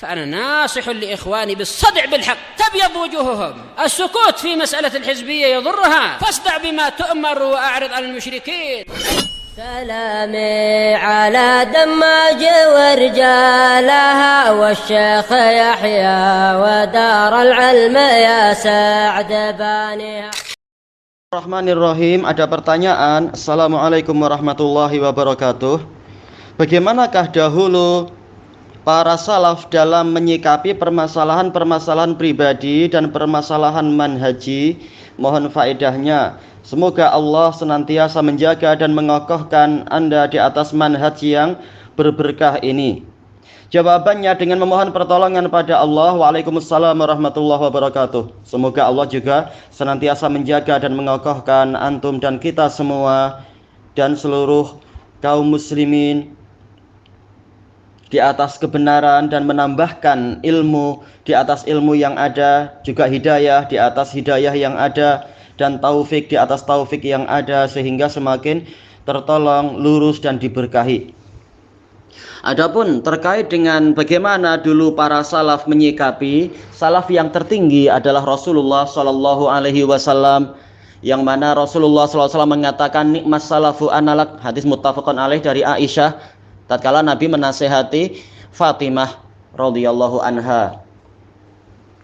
فأنا ناصح لإخواني بالصدع بالحق تبيض وجوههم. السكوت في مسألة الحزبية يضرها، فاصدع بما تؤمر وأعرض عن المشركين. سلامي على دماج ورجالها والشيخ يحيى ودار العلم يا سعد بانيها. Bismillahirrahmanirrahim. Ada pertanyaan. Assalamualaikum warahmatullahi wabarakatuh. Bagaimanakah dahulu para salaf dalam menyikapi permasalahan-permasalahan pribadi dan permasalahan manhaji? Mohon faedahnya. Semoga Allah senantiasa menjaga dan mengokohkan Anda di atas manhaj yang berberkah ini. Jawabannya dengan memohon pertolongan pada Allah. Waalaikumsalam warahmatullahi wabarakatuh. Semoga Allah juga senantiasa menjaga dan mengokohkan antum dan kita semua dan seluruh kaum muslimin di atas kebenaran dan menambahkan ilmu di atas ilmu yang ada, juga hidayah di atas hidayah yang ada, dan taufik di atas taufik yang ada, sehingga semakin tertolong, lurus dan diberkahi. Adapun terkait dengan bagaimana dulu para salaf menyikapi, salaf yang tertinggi adalah Rasulullah Shallallahu Alaihi Wasallam, yang mana Rasulullah Sallallahu Alaihi Wasallam mengatakan nikmas salafu analak, hadis muttafaqun alaih dari Aisyah, tatkala Nabi menasehati Fatimah radhiyallahu anha.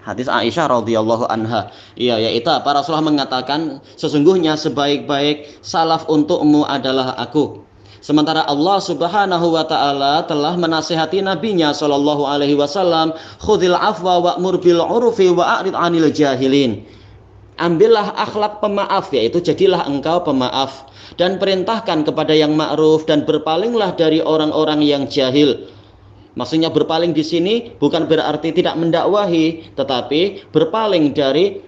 Hadis Aisyah radhiyallahu anha. Iya, yaitu para Rasulullah mengatakan, sesungguhnya sebaik-baik salaf untukmu adalah aku. Sementara Allah Subhanahu wa taala telah menasihati nabinya sallallahu alaihi wasallam, khudhil afwa wa'mur bil 'urfi wa'rid 'anil jahilin. Ambillah akhlak pemaaf, yaitu jadilah engkau pemaaf, dan perintahkan kepada yang ma'ruf dan berpalinglah dari orang-orang yang jahil. Maksudnya berpaling di sini bukan berarti tidak mendakwahi, tetapi berpaling dari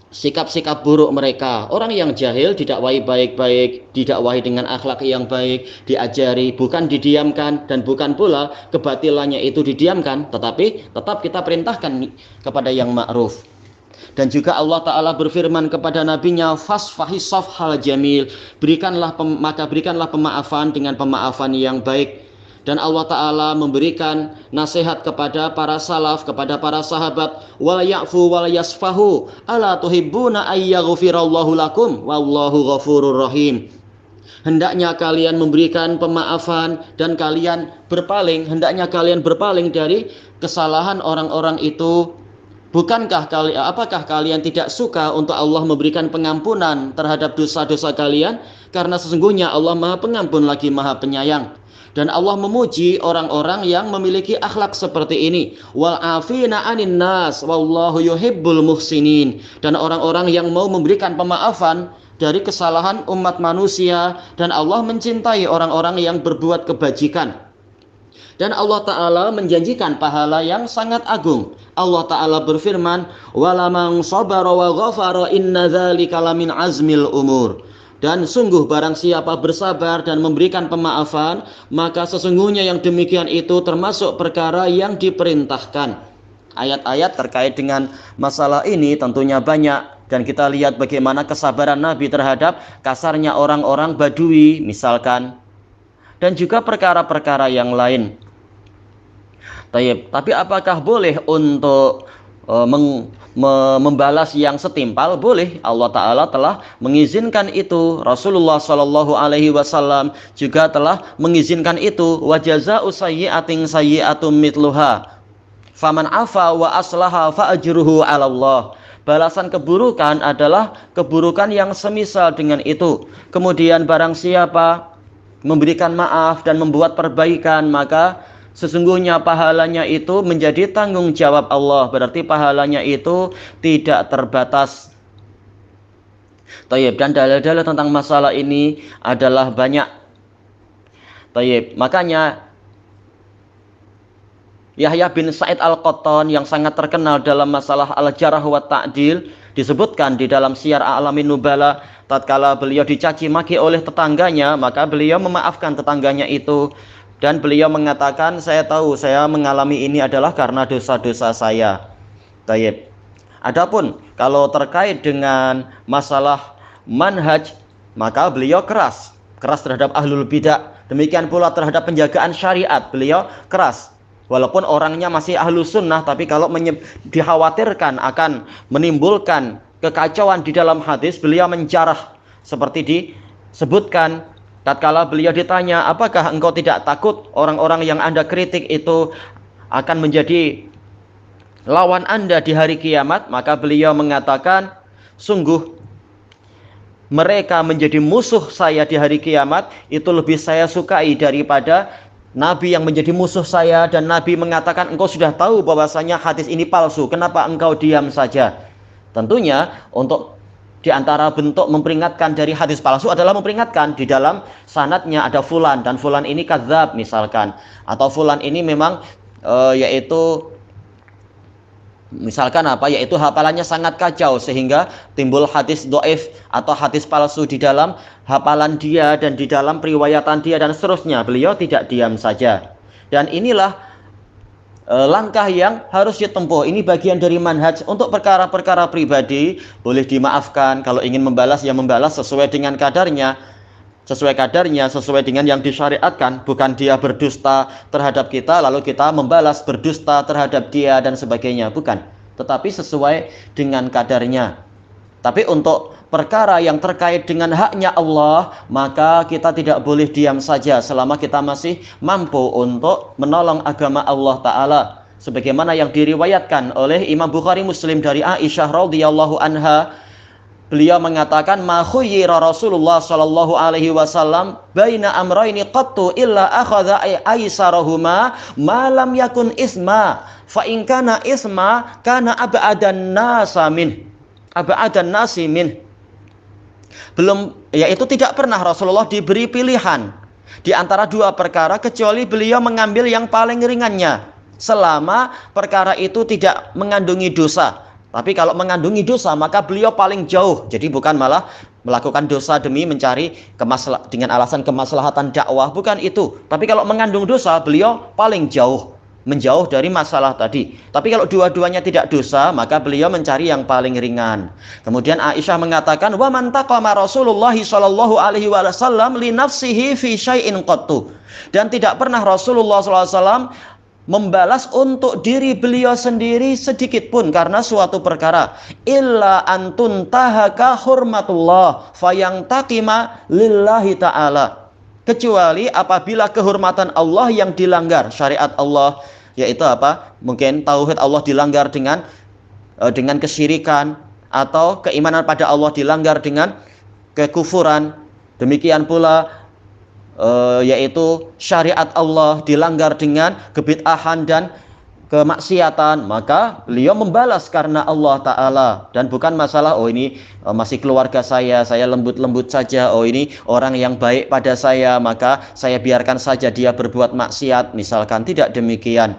sikap-sikap buruk mereka. Orang yang jahil didakwahi baik-baik, didakwahi dengan akhlak yang baik, diajari, bukan didiamkan, dan bukan pula kebatilannya itu didiamkan, tetapi tetap kita perintahkan kepada yang ma'ruf. Dan juga Allah Ta'ala berfirman kepada nabinya, fasfahis safhal jamil, berikanlah pemaafan dengan pemaafan yang baik. Dan Allah Ta'ala memberikan nasihat kepada para salaf, kepada para sahabat, wal ya'fu wal yasfahu ala tuhibbuna ayyaghfirallahu lakum wallahu ghafurur rahim. Hendaknya kalian memberikan pemaafan dan kalian berpaling, hendaknya kalian berpaling dari kesalahan orang-orang itu. Apakah kalian tidak suka untuk Allah memberikan pengampunan terhadap dosa-dosa kalian? Karena sesungguhnya Allah Maha Pengampun lagi Maha Penyayang. Dan Allah memuji orang-orang yang memiliki akhlak seperti ini. Wal afina 'anin nas wallahu yuhibbul muhsinin. Dan orang-orang yang mau memberikan pemaafan dari kesalahan umat manusia, dan Allah mencintai orang-orang yang berbuat kebajikan. Dan Allah Ta'ala menjanjikan pahala yang sangat agung. Allah Ta'ala berfirman, walamang sabara wa ghafara inna dzalika lamin azmil umur. Dan sungguh barang siapa bersabar dan memberikan pemaafan, maka sesungguhnya yang demikian itu termasuk perkara yang diperintahkan. Ayat-ayat terkait dengan masalah ini tentunya banyak, dan kita lihat bagaimana kesabaran Nabi terhadap kasarnya orang-orang Badui misalkan, dan juga perkara-perkara yang lain. Tapi apakah boleh untuk membalas yang setimpal? Boleh. Allah Ta'ala telah mengizinkan itu. Rasulullah Shallallahu Alaihi Wasallam juga telah mengizinkan itu. Wa jazaa'u sayyi'atin sayyi'atum mitluha faman afa wa aslaha fa ajruhu 'ala Allah. Balasan keburukan adalah keburukan yang semisal dengan itu. Kemudian barang siapa memberikan maaf dan membuat perbaikan, maka sesungguhnya pahalanya itu menjadi tanggung jawab Allah. Berarti pahalanya itu tidak terbatas. Dan dalil-dalil tentang masalah ini adalah banyak. Makanya Yahya bin Sa'id Al-Qattan yang sangat terkenal dalam masalah al-jarh wa ta'dil disebutkan di dalam Syiar A'lamin Nubala, tatkala beliau dicaci maki oleh tetangganya, maka beliau memaafkan tetangganya itu. Dan beliau mengatakan, saya tahu saya mengalami ini adalah karena dosa-dosa saya. Adapun kalau terkait dengan masalah manhaj, maka beliau keras terhadap ahlul bidah. Demikian pula terhadap penjagaan syariat, beliau keras. Walaupun orangnya masih ahlus sunnah, tapi kalau dikhawatirkan akan menimbulkan kekacauan di dalam hadis, beliau menjarah. Seperti disebutkan tatkala beliau ditanya, apakah engkau tidak takut orang-orang yang Anda kritik itu akan menjadi lawan Anda di hari kiamat? Maka beliau mengatakan, sungguh mereka menjadi musuh saya di hari kiamat itu lebih saya sukai daripada Nabi yang menjadi musuh saya. Dan Nabi mengatakan, engkau sudah tahu bahwasanya hadis ini palsu, kenapa engkau diam saja? Tentunya untuk di antara bentuk memperingatkan dari hadis palsu adalah memperingatkan di dalam sanadnya ada fulan, dan fulan ini kadzab misalkan, atau fulan ini memang yaitu misalkan yaitu hafalannya sangat kacau sehingga timbul hadis dhaif atau hadis palsu di dalam hafalan dia dan di dalam periwayatan dia dan seterusnya. Beliau tidak diam saja. Dan inilah langkah yang harus ditempuh. Ini bagian dari manhaj. Untuk perkara-perkara pribadi boleh dimaafkan. Kalau ingin membalas, ya membalas sesuai dengan kadarnya, sesuai dengan yang disyariatkan. Bukan dia berdusta terhadap kita lalu kita membalas berdusta terhadap dia dan sebagainya, bukan. Tetapi sesuai dengan kadarnya. Tapi untuk perkara yang terkait dengan haknya Allah, maka kita tidak boleh diam saja selama kita masih mampu untuk menolong agama Allah Ta'ala. Sebagaimana yang diriwayatkan oleh Imam Bukhari Muslim dari Aisyah radhiyallahu anha, beliau mengatakan, ma khuyyira Rasulullah sallallahu alaihi wasallam baina amrayni qattu illa akhadha aisarahuma ma lam yakun isma fa in kana isma kana ab'adan nasi min. Yaitu tidak pernah Rasulullah diberi pilihan di antara dua perkara kecuali beliau mengambil yang paling ringannya selama perkara itu tidak mengandungi dosa. Tapi kalau mengandungi dosa maka beliau paling jauh. Jadi bukan malah melakukan dosa demi mencari dengan alasan kemaslahatan dakwah, bukan itu. Tapi kalau mengandung dosa beliau paling jauh, menjauh dari masalah tadi. Tapi kalau dua-duanya tidak dosa, maka beliau mencari yang paling ringan. Kemudian Aisyah mengatakan, wa man taqama Rasulullah sallallahu alaihi wasallam li nafsihi fi syai'in qattu. Dan tidak pernah Rasulullah sallallahu alaihi wasallam membalas untuk diri beliau sendiri sedikit pun karena suatu perkara, illa antun tahaka hurmatullah fayantaqima lillahi ta'ala, kecuali apabila kehormatan Allah yang dilanggar, syariat Allah, yaitu mungkin tauhid Allah dilanggar dengan kesyirikan, atau keimanan pada Allah dilanggar dengan kekufuran. Demikian pula yaitu syariat Allah dilanggar dengan kebid'ahan dan kemaksiatan, maka beliau membalas karena Allah Ta'ala. Dan bukan masalah, ini masih keluarga saya lembut-lembut saja, ini orang yang baik pada saya, maka saya biarkan saja dia berbuat maksiat, misalkan. Tidak demikian.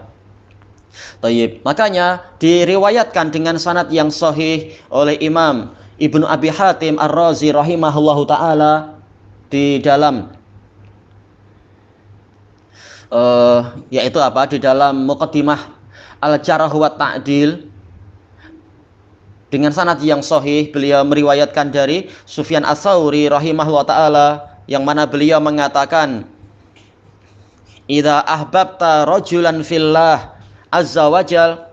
Tayyib. Makanya diriwayatkan dengan sanad yang sahih oleh Imam Ibnu Abi Hatim Ar-Razi rahimahullahu ta'ala di dalam yaitu di dalam Muqaddimah Al-Jarh wa Ta'dil, dengan sanad yang sahih beliau meriwayatkan dari Sufyan Ats-Tsauri rahimahullah ta'ala, yang mana beliau mengatakan, idza ahbabta rajulan fillah azza wajal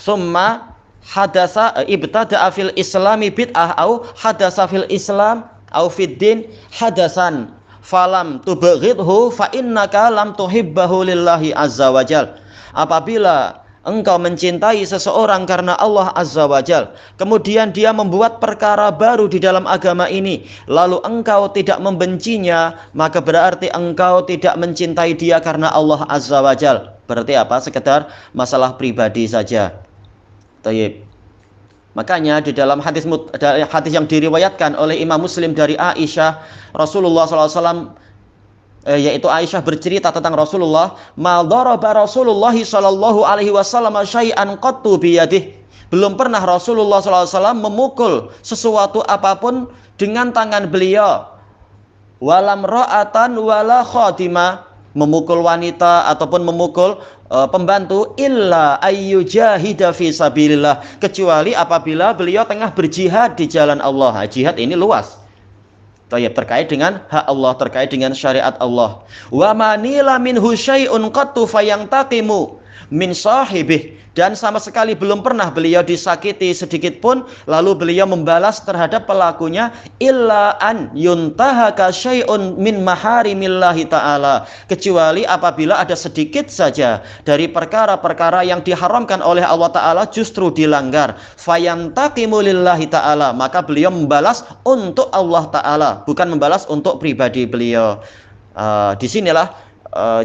summa hadasa ibtada'a fil islami bid'ah au hadasa fil islam au fid din hadasan falam tubghidhu fa innaka lam tuhibbahu lillahi azza wajal. Apabila engkau mencintai seseorang karena Allah azza wajal, kemudian dia membuat perkara baru di dalam agama ini, lalu engkau tidak membencinya, maka berarti engkau tidak mencintai dia karena Allah azza wajal. Berarti sekedar masalah pribadi saja. Tayyib. Makanya di dalam hadis yang diriwayatkan oleh Imam Muslim dari Aisyah, Rasulullah SAW, yaitu Aisyah bercerita tentang Rasulullah, ma daraba Rasulullah sallallahu alaihi wasallam syai'an qattu biyadihi. Belum pernah Rasulullah SAW memukul sesuatu apapun dengan tangan beliau. Walam ra'atan wala khadimah, memukul wanita ataupun memukul pembantu, illa ayyujahida fi sabilillah, kecuali apabila beliau tengah berjihad di jalan Allah. Jihad ini luas. Tayyib, terkait dengan hak Allah, terkait dengan syariat Allah. Wa manila minhu syai'un qattu fayantaqimu min sahibih, dan sama sekali belum pernah beliau disakiti sedikit pun lalu beliau membalas terhadap pelakunya, illa an yuntahaka syai'un min maharimillahi ta'ala, kecuali apabila ada sedikit saja dari perkara-perkara yang diharamkan oleh Allah Ta'ala justru dilanggar, fayantaqimu lillahi ta'ala, maka beliau membalas untuk Allah Ta'ala, bukan membalas untuk pribadi beliau. Disinilah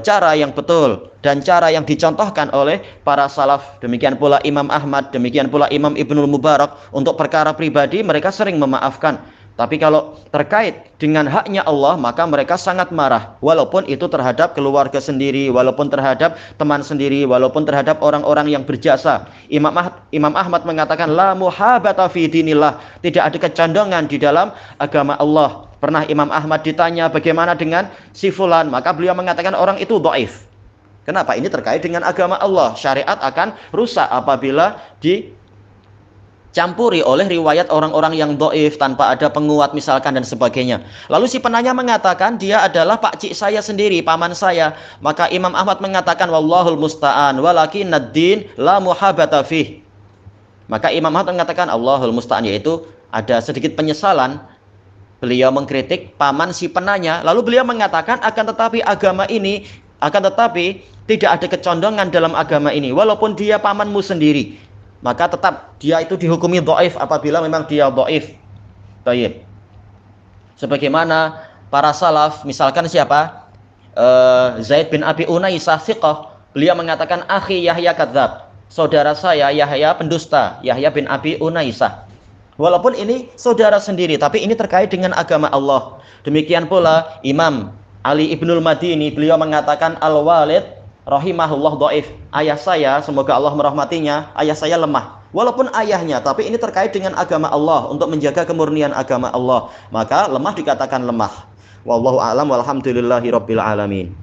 cara yang betul dan cara yang dicontohkan oleh para salaf. Demikian pula Imam Ahmad, demikian pula Imam Ibnul Mubarak. Untuk perkara pribadi mereka sering memaafkan, tapi kalau terkait dengan haknya Allah maka mereka sangat marah, walaupun itu terhadap keluarga sendiri, walaupun terhadap teman sendiri, walaupun terhadap orang-orang yang berjasa. Imam Ahmad mengatakan la muhabata fi dinillah, tidak ada kecondongan di dalam agama Allah. Pernah Imam Ahmad ditanya bagaimana dengan si fulan, maka beliau mengatakan orang itu dhaif. Kenapa? Ini terkait dengan agama Allah. Syariat akan rusak apabila dicampuri oleh riwayat orang-orang yang dhaif tanpa ada penguat misalkan dan sebagainya. Lalu si penanya mengatakan dia adalah pakcik saya sendiri, paman saya. Maka Imam Ahmad mengatakan wallahul musta'an walakinnad din la muhabata fih. Maka Imam Ahmad mengatakan Allahul musta'an, yaitu ada sedikit penyesalan. Beliau mengkritik paman si penanya, lalu beliau mengatakan akan tetapi tidak ada kecondongan dalam agama ini, walaupun dia pamanmu sendiri, maka tetap dia itu dihukumi dhaif apabila memang dia dhaif. Baik. Sebagaimana para salaf, misalkan siapa? Zaid bin Abi Unaisah thiqah, beliau mengatakan akhi Yahya kadzab, saudara saya Yahya pendusta, Yahya bin Abi Unaisah. Walaupun ini saudara sendiri, tapi ini terkait dengan agama Allah. Demikian pula Imam Ali Ibnul Madini, beliau mengatakan Al-Walid rahimahullah dhaif. Ayah saya, semoga Allah merahmatinya, ayah saya lemah. Walaupun ayahnya, tapi ini terkait dengan agama Allah, untuk menjaga kemurnian agama Allah, maka lemah dikatakan lemah. Wallahu a'lam walhamdulillahi rabbil alamin.